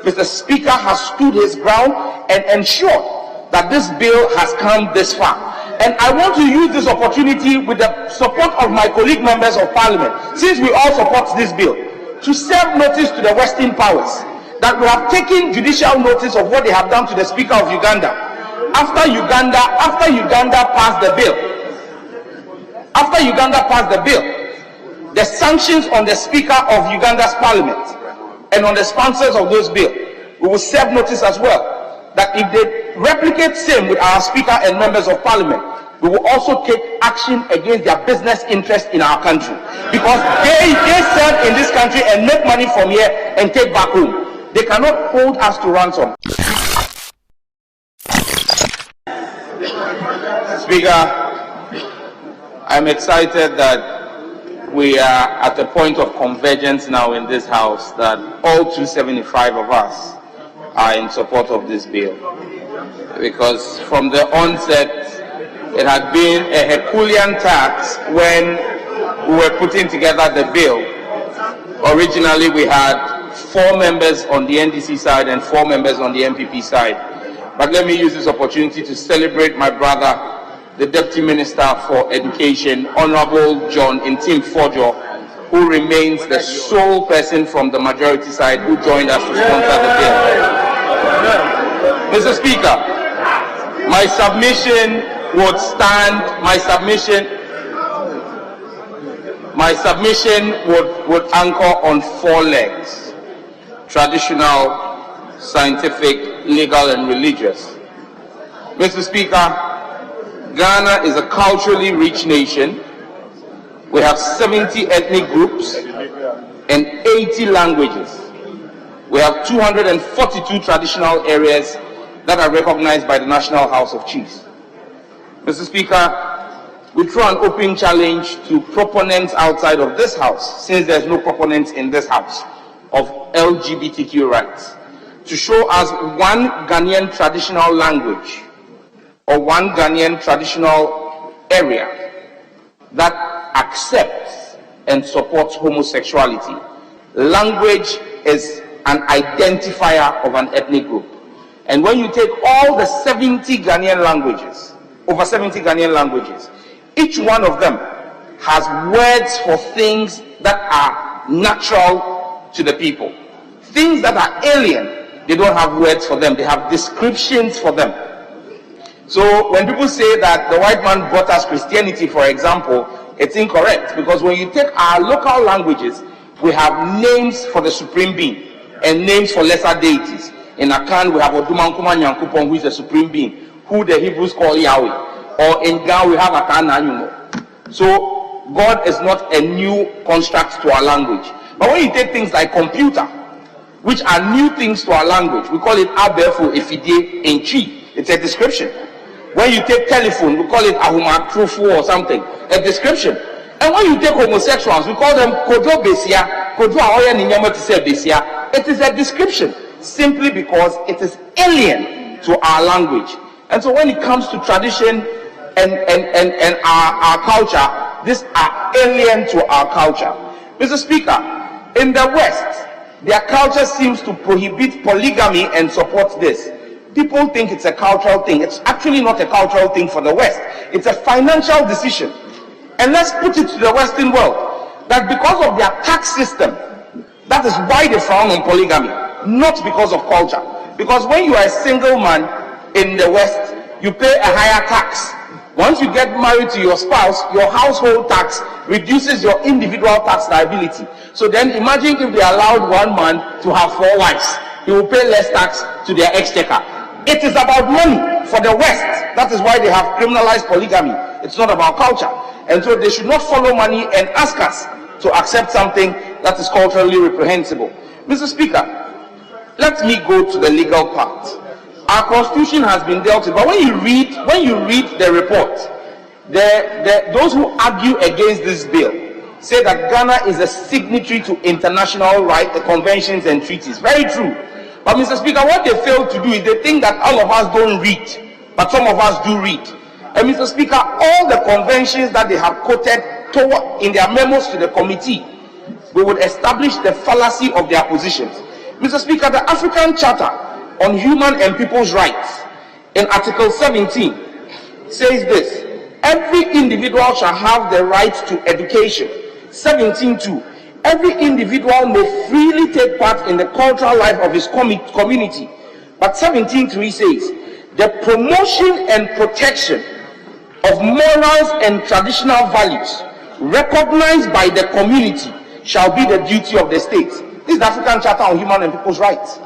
Mr. Speaker has stood his ground and ensured that this bill has come this far. And I want to use this opportunity with the support of my colleague members of parliament, since we all support this bill, to serve notice to the Western powers that we have taken judicial notice of what they have done to the Speaker of Uganda. After Uganda passed the bill, the sanctions on the Speaker of Uganda's parliament and on the sponsors of those bills, we will serve notice as well that if they replicate same with our Speaker and members of parliament, we will also take action against their business interest in our country, because they serve in this country and make money from here and take back home. They cannot hold us to ransom. Speaker, I'm excited that we are at a point of convergence now in this House, that all 275 of us are in support of this bill. Because from the onset, it had been a Herculean task when we were putting together the bill. Originally, we had 4 members on the NDC side and 4 members on the MPP side. But let me use this opportunity to celebrate my brother, the Deputy Minister for Education, Honorable John Ntim Forjo, who remains the sole person from the majority side who joined us to sponsor the bill. Mr. Speaker, my submission would stand, my submission would anchor on 4 legs: traditional, scientific, legal, and religious. Mr. Speaker, Ghana is a culturally rich nation. We have 70 ethnic groups and 80 languages. We have 242 traditional areas that are recognized by the National House of Chiefs. Mr. Speaker, we throw an open challenge to proponents outside of this House, since there's no proponents in this House, of LGBTQ rights, to show us one Ghanaian traditional language or one Ghanaian traditional area that accepts and supports homosexuality. Language is an identifier of an ethnic group. And when you take all the 70 Ghanaian languages, over 70 Ghanaian languages, each one of them has words for things that are natural to the people. Things that are alien, they don't have words for them, they have descriptions for them. So when people say that the white man brought us Christianity, for example, it's incorrect, because when you take our local languages, we have names for the supreme being and names for lesser deities. In Akan, we have Odumankuma Nyankupon, who is the supreme being, who the Hebrews call Yahweh. Or in Ghana, we have Akan Nanyuno. So God is not a new construct to our language. But when you take things like computer, which are new things to our language, we call it Abefu Efide Enchi. It's a description. When you take telephone, we call it Ahuma Trufu or something, a description. And when you take homosexuals, we call them Kojo Besia, Kojo Aoya Ninyama Tise Besia. It is a description, simply because it is alien to our language. And so when it comes to tradition and our culture, these are alien to our culture. Mr. Speaker, in the West, their culture seems to prohibit polygamy and supports this. People think it's a cultural thing. It's actually not a cultural thing for the West. It's a financial decision. And let's put it to the Western world, that because of their tax system, that is why they frown on polygamy, not because of culture. Because when you are a single man in the West, you pay a higher tax. Once you get married to your spouse, your household tax reduces your individual tax liability. So then imagine if they allowed one man to have 4 wives. He will pay less tax to their exchequer. It is about money for the West. That is why they have criminalized polygamy. It's not about culture. And so they should not follow money and ask us to accept something that is culturally reprehensible. Mr. Speaker, let me go to the legal part. Our constitution has been dealt with, but when you read the report, those who argue against this bill say that Ghana is a signatory to international rights, conventions and treaties. Very true. But Mr. Speaker, what they fail to do is they think that all of us don't read, but some of us do read. And Mr. Speaker, all the conventions that they have quoted in their memos to the committee, we would establish the fallacy of their positions. Mr. Speaker, the African Charter on Human and People's Rights in Article 17 says this: every individual shall have the right to education. 17.2, every individual may freely take part in the cultural life of his community. But 17.3 says, the promotion and protection of morals and traditional values recognized by the community shall be the duty of the state. This is the African Charter on Human and People's Rights.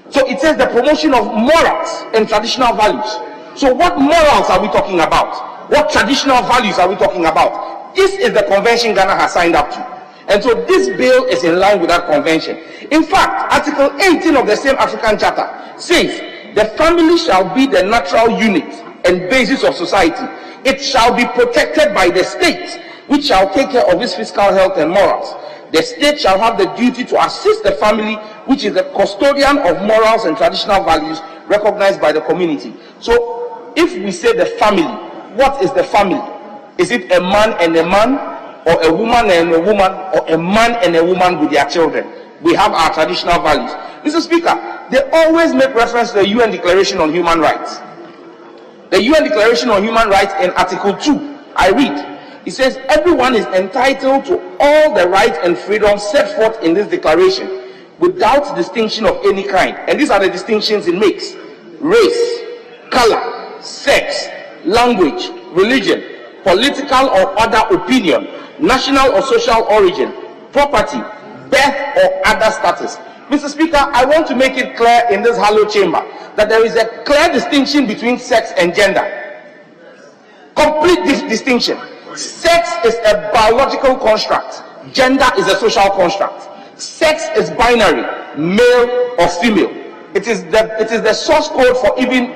So it says the promotion of morals and traditional values. So what morals are we talking about? What traditional values are we talking about? This is the convention Ghana has signed up to. And so this bill is in line with that convention. In fact, Article 18 of the same African Charter says the family shall be the natural unit and basis of society. It shall be protected by the state, which shall take care of its physical health and morals. The state shall have the duty to assist the family, which is the custodian of morals and traditional values recognized by the community. So if we say the family, what is the family? Is it a man and a man, or a woman and a woman, or a man and a woman with their children? We have our traditional values. Mr. Speaker, they always make reference to the UN Declaration on Human Rights. The UN Declaration on Human Rights in Article 2, I read, it says everyone is entitled to all the rights and freedoms set forth in this declaration without distinction of any kind. And these are the distinctions it makes: race, color, sex, language, religion, political or other opinion, national or social origin, property, birth or other status. Mr. Speaker, I want to make it clear in this hallowed chamber that there is a clear distinction between sex and gender. Complete distinction. Sex is a biological construct. Gender is a social construct. Sex is binary, male or female. It is the source code for even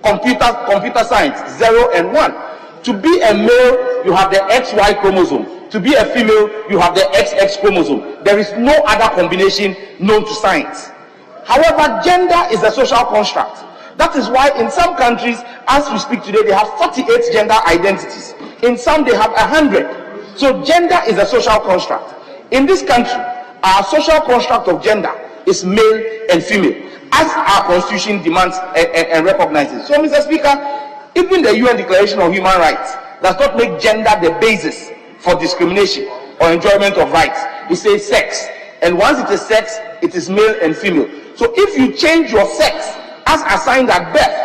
computer science, 0 and 1. To be a male, you have the XY chromosome. To be a female, you have the XX chromosome. There is no other combination known to science. However, gender is a social construct. That is why in some countries, as we speak today, they have 48 gender identities. In some, they have 100. So gender is a social construct. In this country, our social construct of gender is male and female, as our constitution demands and recognizes. So, Mr. Speaker, even the UN Declaration on Human Rights does not make gender the basis for discrimination or enjoyment of rights. It says sex. And once it is sex, it is male and female. So if you change your sex as assigned at birth,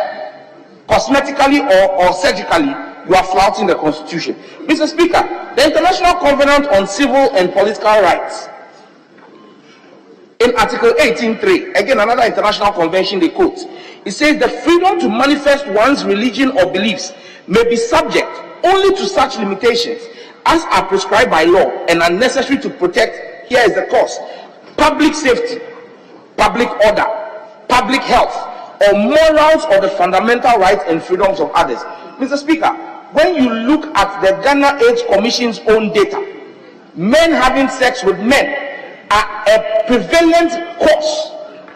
cosmetically or surgically, you are flouting the Constitution. Mr. Speaker, the International Covenant on Civil and Political Rights, in Article 18.3, again another international convention they quote, it says the freedom to manifest one's religion or beliefs may be subject only to such limitations as are prescribed by law and are necessary to protect, here is the cause, public safety, public order, public health, or morals or the fundamental rights and freedoms of others. Mr. Speaker, when you look at the Ghana AIDS Commission's own data, men having sex with men are a prevalent cause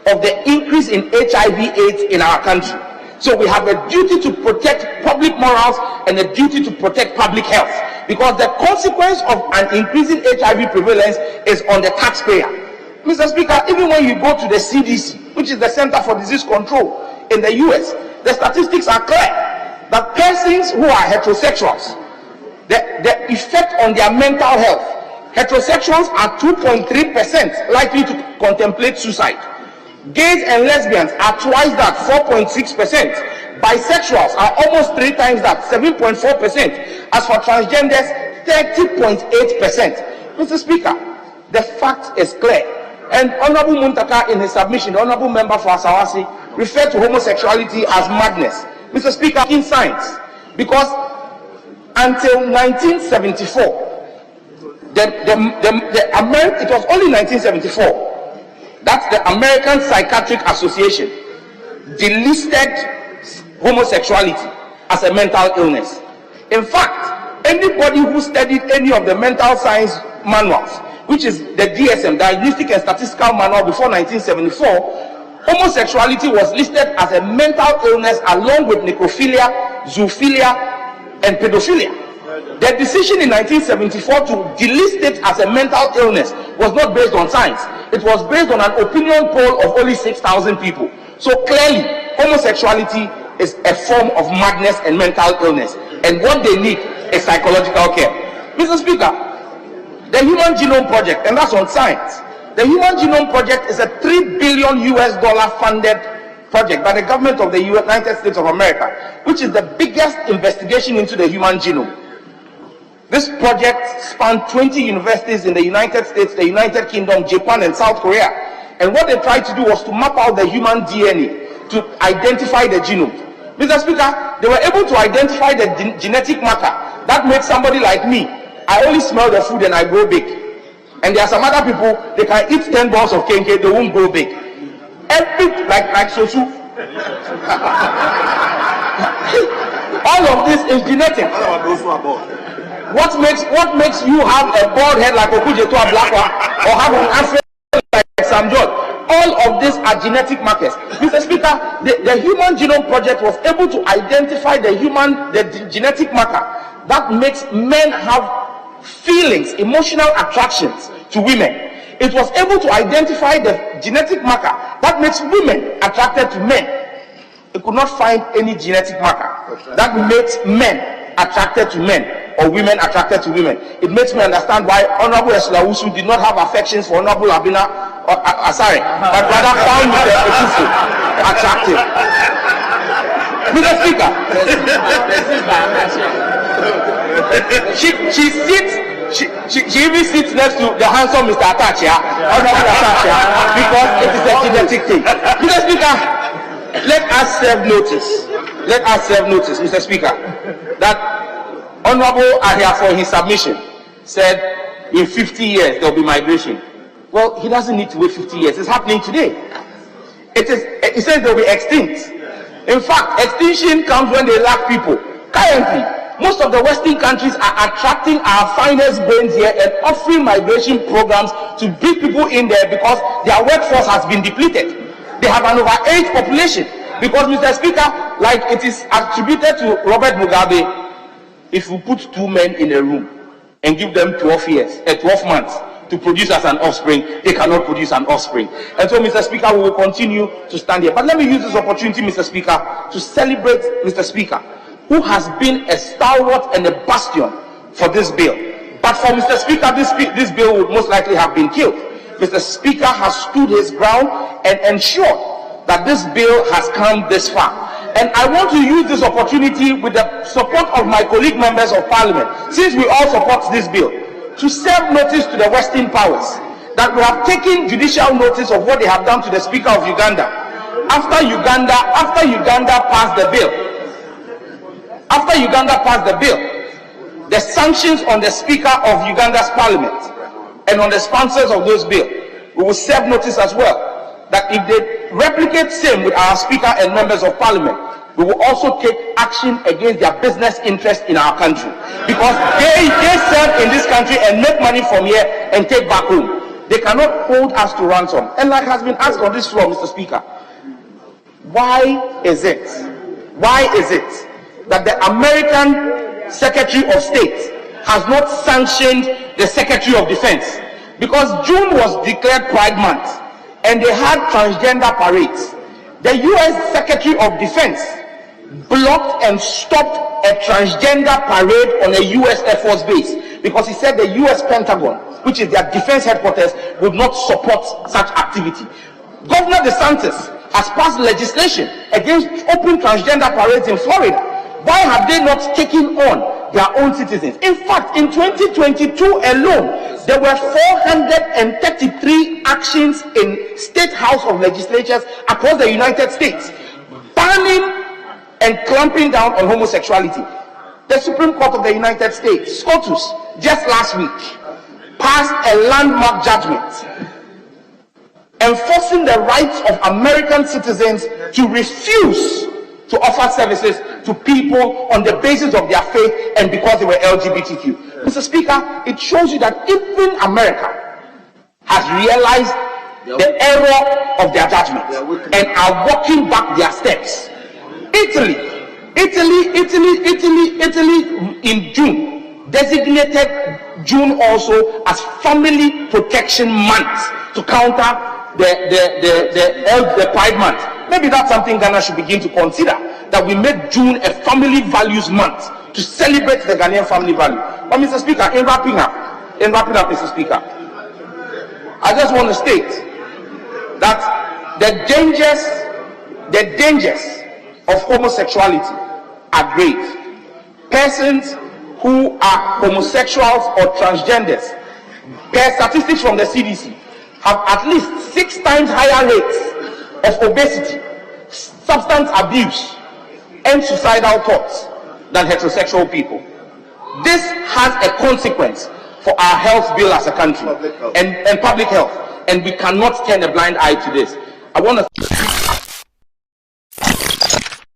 of the increase in HIV/AIDS in our country. So we have a duty to protect public morals and a duty to protect public health, because the consequence of an increasing HIV prevalence is on the taxpayer. Mr. Speaker, even when you go to the CDC, which is the Center for Disease Control in the US, the statistics are clear that persons who are heterosexuals, the effect on their mental health, heterosexuals are 2.3% likely to contemplate suicide. Gays and lesbians are twice that, 4.6%. Bisexuals are almost 3 times that, 7.4%. As for transgenders, 30.8%. Mr. Speaker, the fact is clear. And Honorable Muntaka, in his submission, the Honorable Member for Asawasi, referred to homosexuality as madness. Mr. Speaker, in science, because until 1974, it was only 1974 that the American Psychiatric Association delisted homosexuality as a mental illness. In fact, anybody who studied any of the mental science manuals, which is the DSM, Diagnostic and Statistical Manual, before 1974, homosexuality was listed as a mental illness along with necrophilia, zoophilia, and pedophilia. The decision in 1974 to delist it as a mental illness was not based on science. it was based on an opinion poll of only 6,000 people. So clearly, homosexuality is a form of madness and mental illness, and what they need is psychological care. Mr. Speaker, the Human Genome Project, and that's on science. The Human Genome Project is a $3 billion funded project by the government of the United States of America, which is the biggest investigation into the human genome. This project spanned 20 universities in the United States, the United Kingdom, Japan, and South Korea. And what they tried to do was to map out the human DNA to identify the genome. Mr. Speaker, they were able to identify the genetic marker that made somebody like me. I only smell the food and I grow big. And there are some other people, they can eat 10 balls of kenke, they won't grow big. Like Sosu. All of this is genetic. What makes you have a bald head like Okujeto, a black one, or have an afro like Sam George? All of these are genetic markers. Mr. Speaker, the Human Genome Project was able to identify the genetic marker that makes men have feelings, emotional attractions to women. It was able to identify the genetic marker that makes women attracted to men. It could not find any genetic marker that makes men attracted to men or women attracted to women. It makes me understand why Honorable Eslawusu did not have affections for Honorable Abina Asare, but rather found Mr. Ekufu attractive. Mr. Speaker, she even sits next to the handsome Mr. Atachia, Honorable Atachia, because it is a genetic thing. Mr. Speaker, let us serve notice, Mr. Speaker, that Honorable Ahia, for his submission, said in 50 years there will be migration. Well, he doesn't need to wait 50 years. It's happening today. He says they will be extinct. In fact, extinction comes when they lack people. Currently, most of the Western countries are attracting our finest brains here and offering migration programs to bring people in there because their workforce has been depleted. They have an overage population. Because, Mr. Speaker, like it is attributed to Robert Mugabe, if you put two men in a room and give them 12 months to produce as an offspring, they cannot produce an offspring. And so, Mr. Speaker, we will continue to stand here. But let me use this opportunity, Mr. Speaker, to celebrate Mr. Speaker, who has been a stalwart and a bastion for this bill. But for Mr. Speaker, this bill would most likely have been killed. Mr. Speaker has stood his ground and ensured that this bill has come this far. And I want to use this opportunity with the support of my colleague members of Parliament, since we all support this bill, to serve notice to the Western powers that we have taken judicial notice of what they have done to the Speaker of Uganda. After Uganda passed the bill, the sanctions on the Speaker of Uganda's Parliament and on the sponsors of those bills, we will serve notice as well that if they replicate same with our Speaker and members of Parliament, we will also take action against their business interest in our country, because they serve in this country and make money from here and take back home. They cannot hold us to ransom. And like has been asked on this floor, Mr. Speaker, why is it that the American Secretary of State has not sanctioned the Secretary of Defense? Because June was declared Pride Month and they had transgender parades. The U.S. Secretary of Defense blocked and stopped a transgender parade on a U.S. Air Force base because he said the U.S. Pentagon, which is their defense headquarters, would not support such activity. Governor DeSantis has passed legislation against open transgender parades in Florida. Why have they not taken on their own citizens? In fact, in 2022 alone, there were 433 actions in State House of Legislatures across the United States banning and clamping down on homosexuality. The Supreme Court of the United States, SCOTUS, just last week, passed a landmark judgment enforcing the rights of American citizens to refuse to offer services to people on the basis of their faith and because they were LGBTQ. Mr. Speaker, it shows you that even America has realized the error of their judgment and are walking back their steps. Italy in June designated June also as Family Protection Month to counter the Pride Month. Maybe that's something Ghana should begin to consider, that we make June a Family Values Month to celebrate the Ghanaian family value. But Mr. Speaker, in wrapping up, Mr. Speaker, I just want to state that the dangers of homosexuality are grave. Persons who are homosexuals or transgenders, per statistics from the CDC, have at least 6 times higher rates of obesity, substance abuse, and suicidal thoughts than heterosexual people. This has a consequence for our health bill as a country and public health, and we cannot turn a blind eye to this. I want to